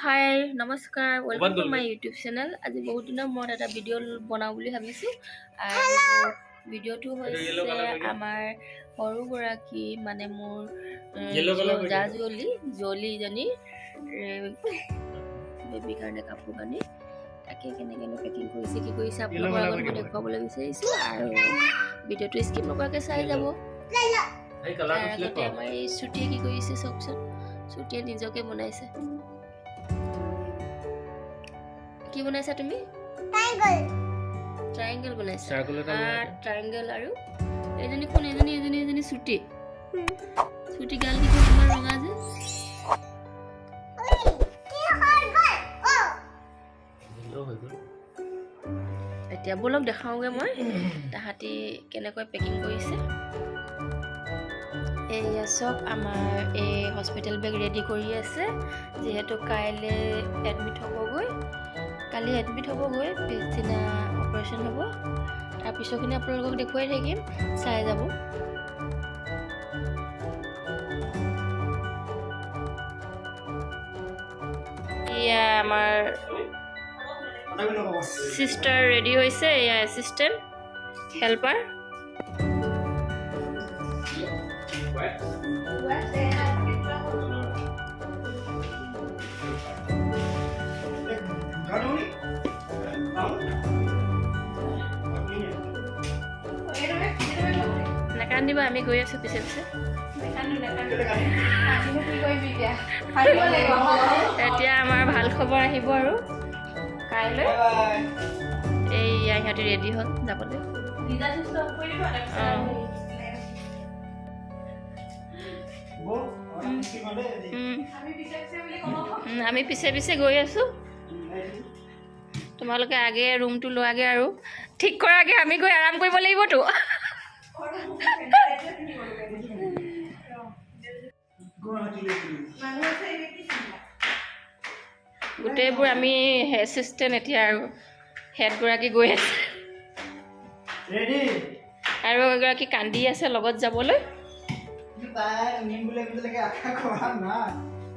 হাই নমস্কাৰ welcome to my YouTube channel. আজি বহুত দিনৰ মূৰত এটা ভিডিঅ' বনাওঁ বুলি ভাবিছোঁ আৰু ভিডিঅ'টো হৈছে আমাৰ সৰুগৰাকী মানে মোৰ জলিজনী বেবীৰ কাৰণে কাপোৰ কানি তাকে কেনেকৈ পেকিং কৰিছে কি কৰিছে আপোনালোকৰ আগত মই দেখুৱাবলৈ বিচাৰিছোঁ আৰু ভিডিঅ'টো স্কিপ নকৰাকৈ চাই যাব। আগতে আমাৰ এই ছুটিয়ে কি কৰিছে চাওকচোন। ছুটিয়ে নিজকে বনাইছে। কি বনাইছা তুমি? ট্ৰায়াঙ্গেল বনাইছা। ট্ৰায়াঙ্গেল আৰু এজনী কোন এজনী ছুটি গাল কি তোমাৰ ৰঙা যে এতিয়া বলক দেখাওঁগে মই তাহাঁতি কেনেকৈ পেকিং কৰিছে। এয়া চব আমাৰ এই হস্পিটেল বেগ ৰেডি কৰি আছে যিহেতু কাইলৈ এডমিট হ'বগৈ। কালি এডমিট হ'বগৈ, পিছদিনা অপাৰেশ্যন হ'ব। তাৰপিছৰখিনি আপোনালোকক দেখুৱাই থাকিম, চাই যাব। এয়া আমাৰ চিষ্টাৰ ৰেডি হৈছে, এয়া এছিষ্টেণ্ট হেল্পাৰ। নাকান্দিবা, আমি গৈ আছো পিছে পিছে। এতিয়া আমাৰ ভাল খবৰ আহিব আৰু কাইলৈ এইয়া সিহঁতি ৰেডি হ'ল যাবলৈ। আমি পিছে পিছে গৈ আছো, তোমালোকে আগে ৰুমটো লোৱাগে আৰু ঠিক কৰাগে, আমি গৈ আৰাম কৰিব লাগিবতো। গোটেইবোৰ আমি এছিষ্টেণ্ট এতিয়া আৰু হেডগৰাকী গৈ আছে আৰু এগৰাকী কান্দি আছে লগত যাবলৈ।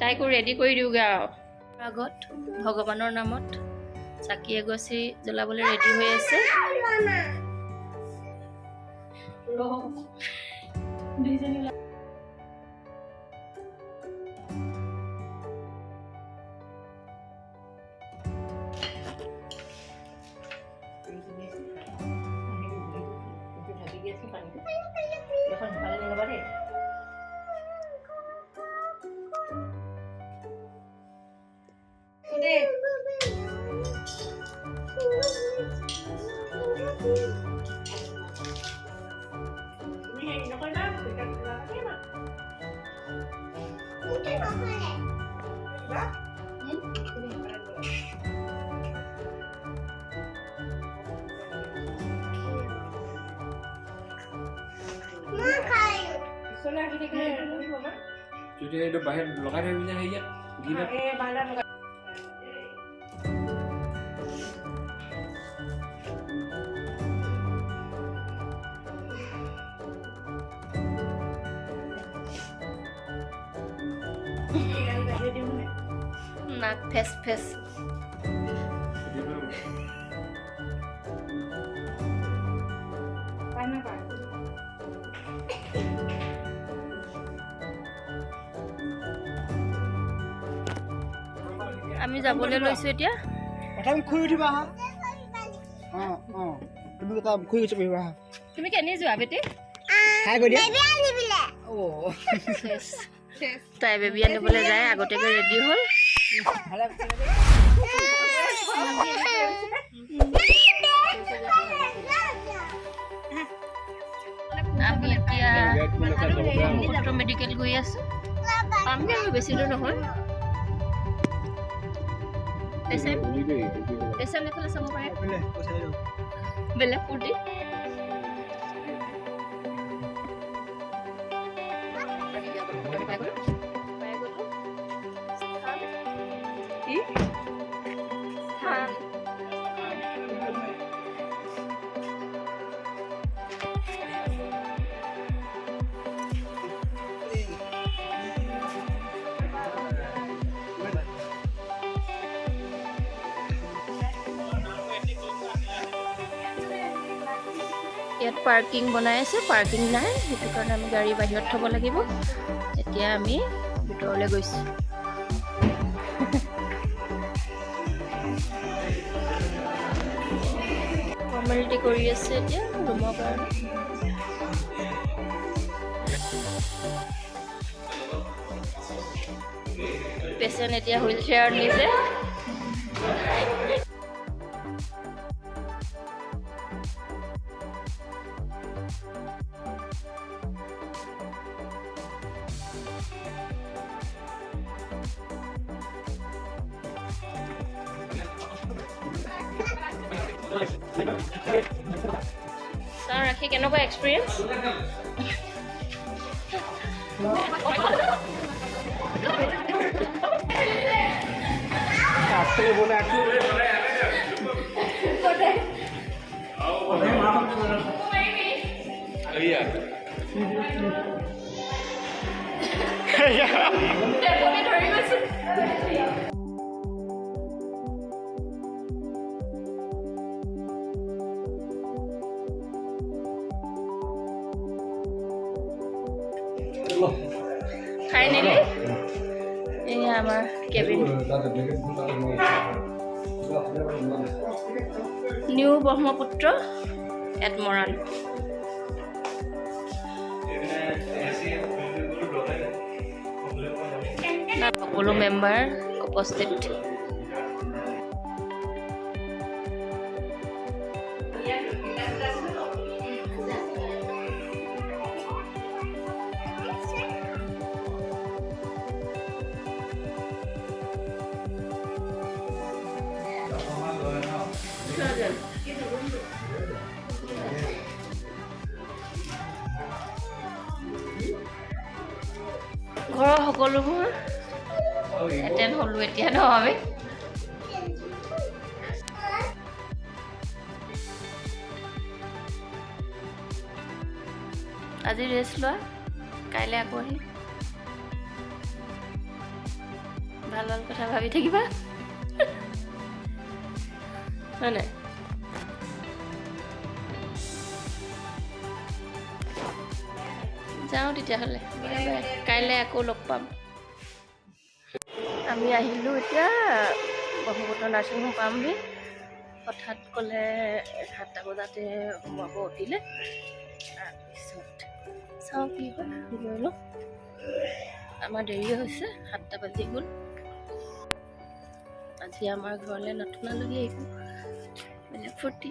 তাইকো ৰেডি কৰি দিওঁগৈ আৰু আগত ভগৱানৰ নামত চাকি এগছি জ্বলাবলৈ ৰেডি হৈ আছে। বাহিৰত লগাই থৈ নাক ফেচ ফেচ আমি যাবলৈ লৈছো এতিয়া। তুমি কেনে যোৱা বেটি? তাই বেবী আনিবলৈ যায়, আগতীয়াকৈ ৰেডি হ'ল। আমি এতিয়া মেডিকেল গৈ আছো, পামগৈ আৰু বেছি দূৰ নহয়। পেচেণ্ট এফালে চাব পাৰে বেলেগ ফূৰ্তি। ইয়াত পাৰ্কিং বনাই আছে, পাৰ্কিং নাই, সেইটো কাৰণে আমি গাড়ী বাহিৰত থ'ব লাগিব। এতিয়া আমি ভিতৰলৈ গৈছোঁ। ফৰ্মেলিটি কৰি আছে এতিয়া ৰুমৰ কাৰণে। পেচেণ্ট এতিয়া হুইল চেয়াৰ নিছে। ছাৰ ৰাখি কেনেকুৱা এক্সপিৰিয়েঞ্চ? Finally, ini আমাৰ কেবিন। নিউ ব্ৰহ্মপুত্ৰ এডমৰাল। সকলো মেম্বাৰ উপস্থিত। ঘৰৰ সকলোবোৰ এটেণ্ড হ'লো এতিয়া ন আমি। আজি ৰেষ্ট লোৱা, কাইলৈ আকৌ আহিম। ভাল ভাল কথা ভাবি থাকিবা, হয় নাই? যাওঁ তেতিয়াহ'লে, কাইলৈ আকৌ লগ পাম। আমি আহিলোঁ এতিয়া ব্ৰহ্মপুত্ৰ নাৰ্ছিং হোম পামহি। হঠাৎ ক'লে 7টা বজাতে সোমাব অতিলে। তাৰপিছত চাওঁ কি হয়, গৈ লওঁ। আমাৰ দেৰিয়ে হৈছে, 7টা বাজি গ'ল। আজি আমাৰ ঘৰলৈ নতুন আলহী আহিব, বেলেগ ফূৰ্তি।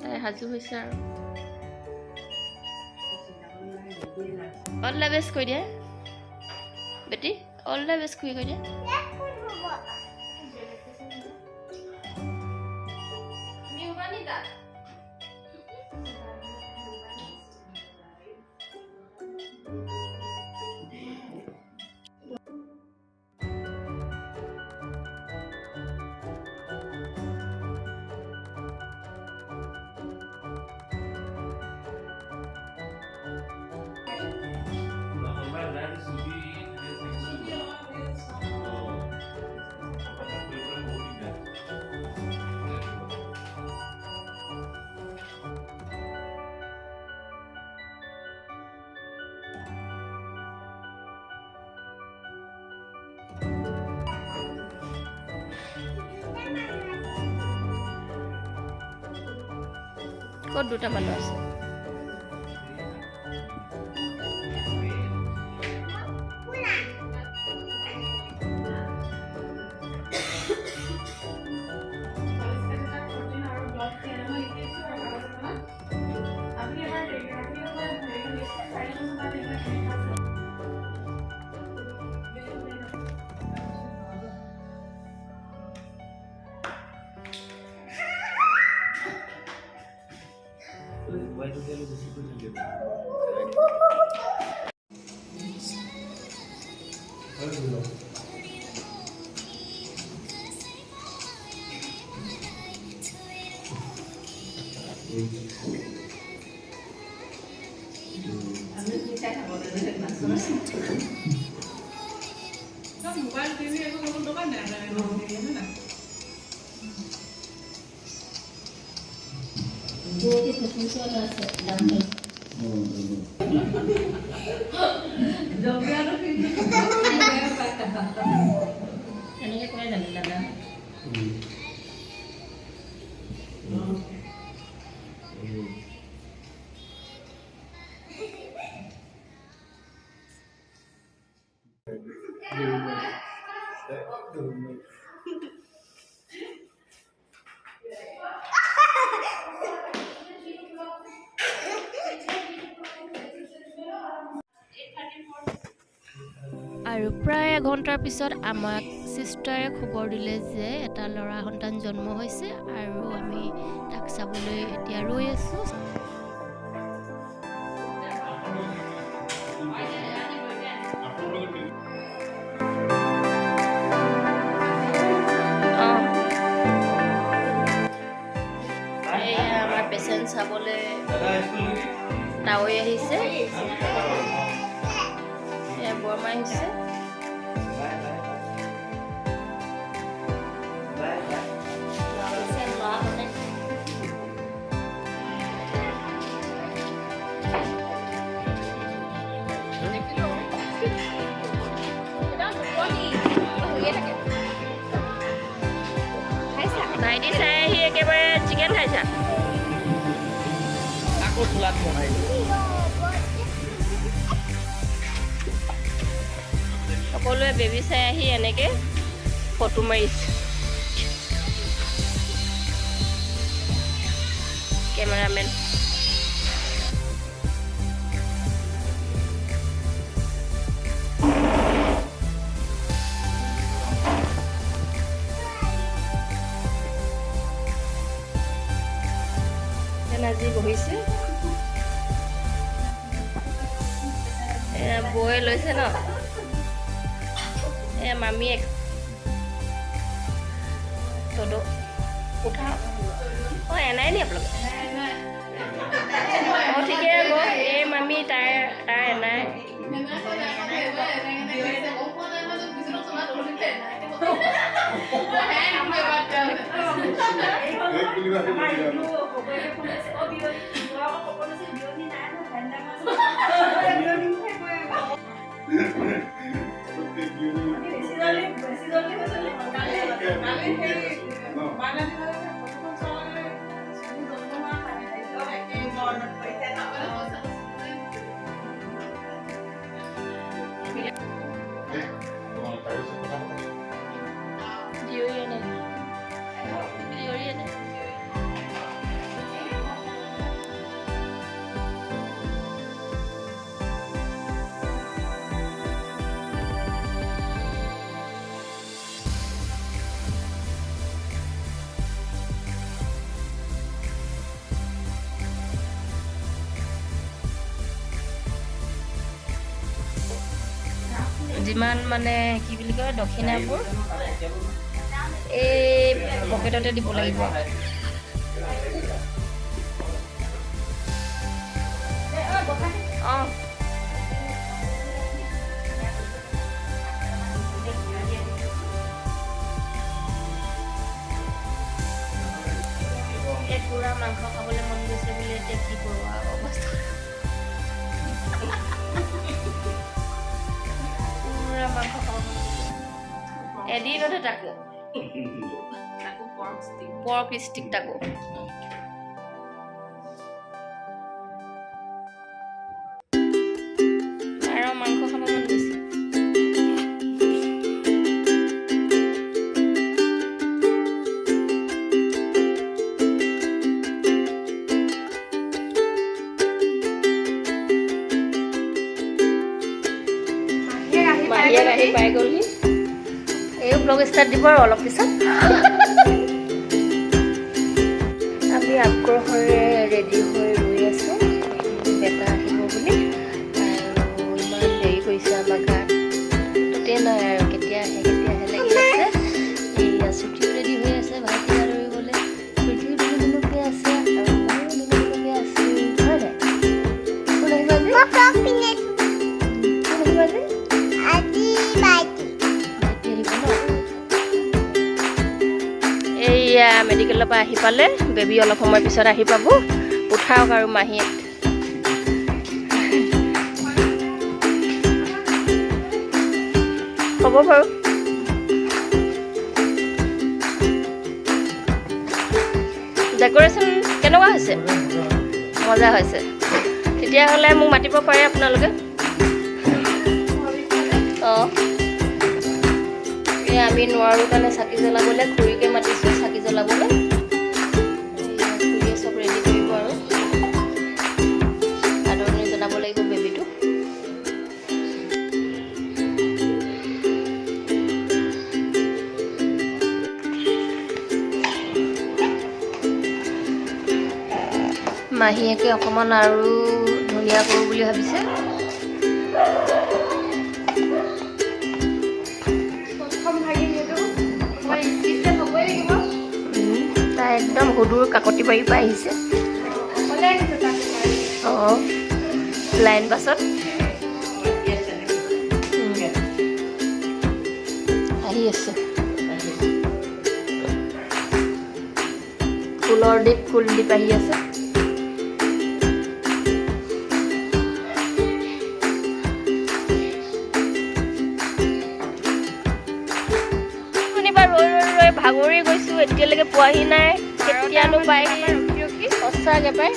তাই সাজু হৈছে আৰু অল দ্য বেষ্ট কৈ দিয়া বেটি, অল দ্য বেষ্ট কৈ দিয়া। ক'ত দুটা মানুহ আছে? এনেকৈ কৰে জানো দাদা? আৰু প্ৰায় এঘণ্টাৰ পিছত আমাক চিষ্টাৰে খবৰ দিলে যে এটা ল'ৰা সন্তান জন্ম হৈছে আৰু আমি তাক চাবলৈ এতিয়া ৰৈ আছোঁ। এয়া আমাৰ পেচেণ্ট চাবলৈ তাৱৈ আহিছে, বৰমা আহিছে। ভাইটি চাই আহি একেবাৰে চিকেন খাইছা? আকৌ চোলাত বনাই সকলোৱে বেবী চাই আহি এনেকৈ ফটো মাৰিছে। কেমেৰামেন আজি বহিছে, বৌয়ে লৈছে ন, মামীয়ে todo উঠাও। এনাই নি আপোনালোকে? ঠিকে হ'ব। এই মামী তাৰ এনাই যিমান মানে কি বুলি কয় দক্ষিণাবোৰ এই পকেটতে দিব লাগিব। এই পুৰা মাংস খাবলৈ মন গৈছে বুলি এতিয়া কি কৰোঁ অৱস্থা। মাংস খাব এদিনতে তাকো পৰ্ক ষ্টিক তাকো আৰু মাংস খাব মন গৈছে। মাহীয়েক আহি পাই গ'লহি। এই ব্লগ ষ্টাৰ্ট দিব আৰু অলপ পিছত। আমি আগ্ৰহেৰে ৰেডি হৈ ৰৈ আছোঁ বেটা আহিব বুলি, আৰু ইমান দেৰি কৰিছে আমাৰ গাত ততে নাই আৰু কেতিয়া আহে লাগি আছে। এইয়া ছুটিও ৰেডি হৈ আছে, ভাইটি দৌৰিবলৈ ছুটিও দিবলগীয়া আছে আৰু ময়ো দিবলগীয়া আছে, হয় নাই? কোন আহিবা যে? কোন আহিবা যে? হস্পিটেলৰ পৰা আহি পালে, বেবী অলপ সময় পিছত আহি পাব। উঠাওক আৰু মাহীয়ে। হ'ব বাৰু। ডেক'ৰেশ্যন কেনেকুৱা হৈছে? মজা হৈছে। তেতিয়াহ'লে মোক মাতিব পাৰে আপোনালোকে। অঁ, এই আমি নোৱাৰোঁ কাৰণে চাকি জ্বলাবলৈ খুৰীকে মাতিছোঁ চাকি জ্বলাবলৈ। খুৰীয়ে চব ৰেডি কৰিব আৰু আদৰণি জনাব লাগিব বেবীটো। মাহীয়েকে অকণমান আৰু ধুনীয়া কৰোঁ বুলি ভাবিছে। তাই একদম সুদূৰ কাকতি বাৰীৰ পৰা আহিছে। অঁ, লাইন বাছত আহি আছে। ফুলৰ দ্বীপ, কুলদ্বীপ আহি আছে। ভাগৰি গৈছোঁ, এতিয়ালৈকে পোৱাহি নাই। কেতিয়ানো পায়হি সঁচাকৈ পাই।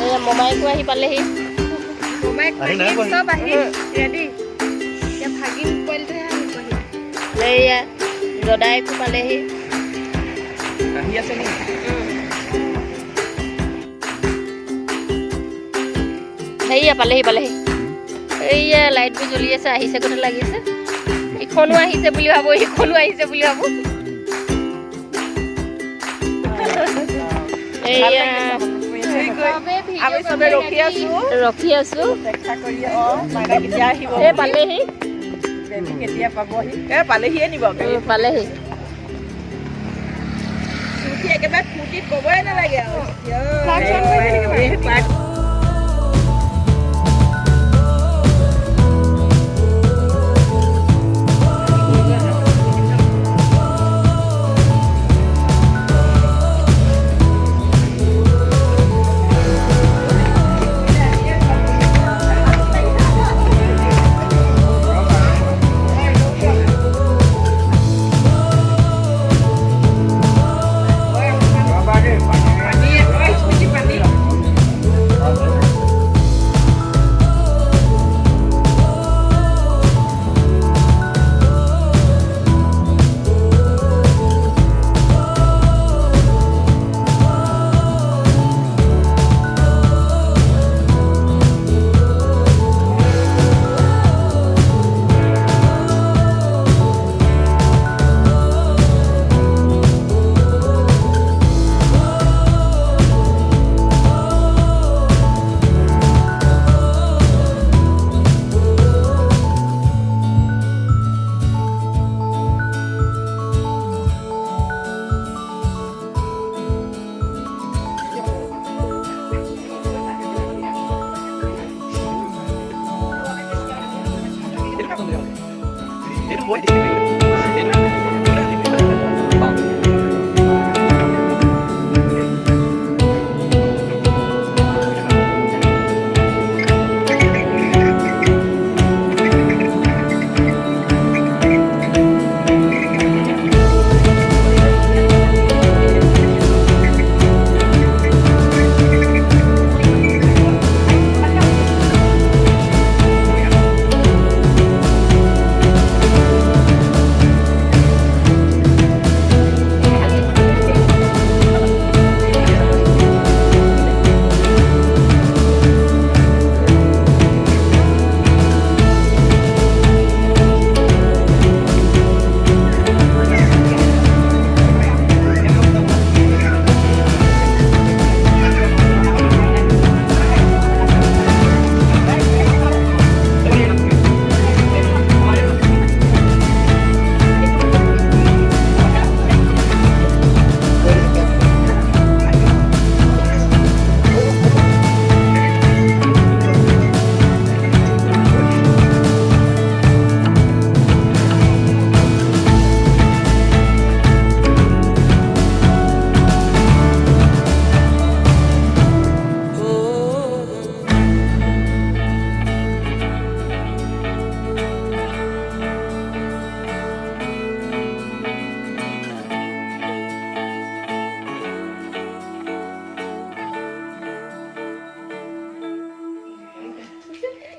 এয়া মমাইকো আহি পালেহি। এয়া দদাইকো পালেহি। সেয়া পালেহি। এইয়া লাইটবোৰ জ্বলি আছে, আহিছে কথা লাগিছে। ইখনো আহিছে বুলি ভাবো, সিখনো আহিছে বুলি ভাবো। ৰখি আছো। পালেহি। পালেহিয়ে নিব। পালেহি। একেবাৰে ফূৰ্তিত ক'বই নালাগে আৰু।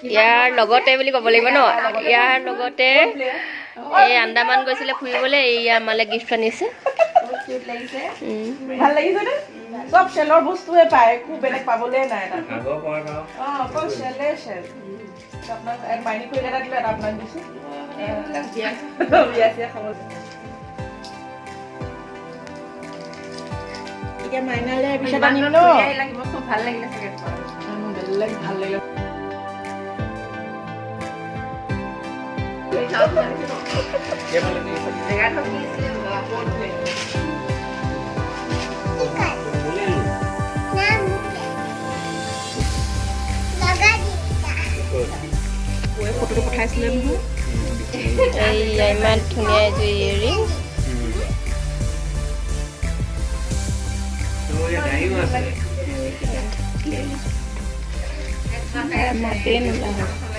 ইয়াৰ লগতে বুলি ক'ব লাগিব ন ইয়াৰ লগতে এই আন্দামান গৈছিলে ফুৰিবলৈ এয়া আমালে গিফ্ট আনিছে ভাল লাগিছে নে সব চেলৰ বস্তুৱে পায় খুব বেলেগ পাবলে নাই তাত অকল চেলে চেল আপোনাক মাইনি কৰি এটা দিলে এটা আপোনাক দিছো বিয়া চিয়া খাব এতিয়া মাইনালে পিছত আনিম ন খুব ভাল লাগিলে চাগে বেলেগ ভাল লাগিলে ফটোটো পঠাইছিলে নহয় এইয়া ইমান ধুনীয়া এযোৰ ইয়েৰিং মাতে নোলায়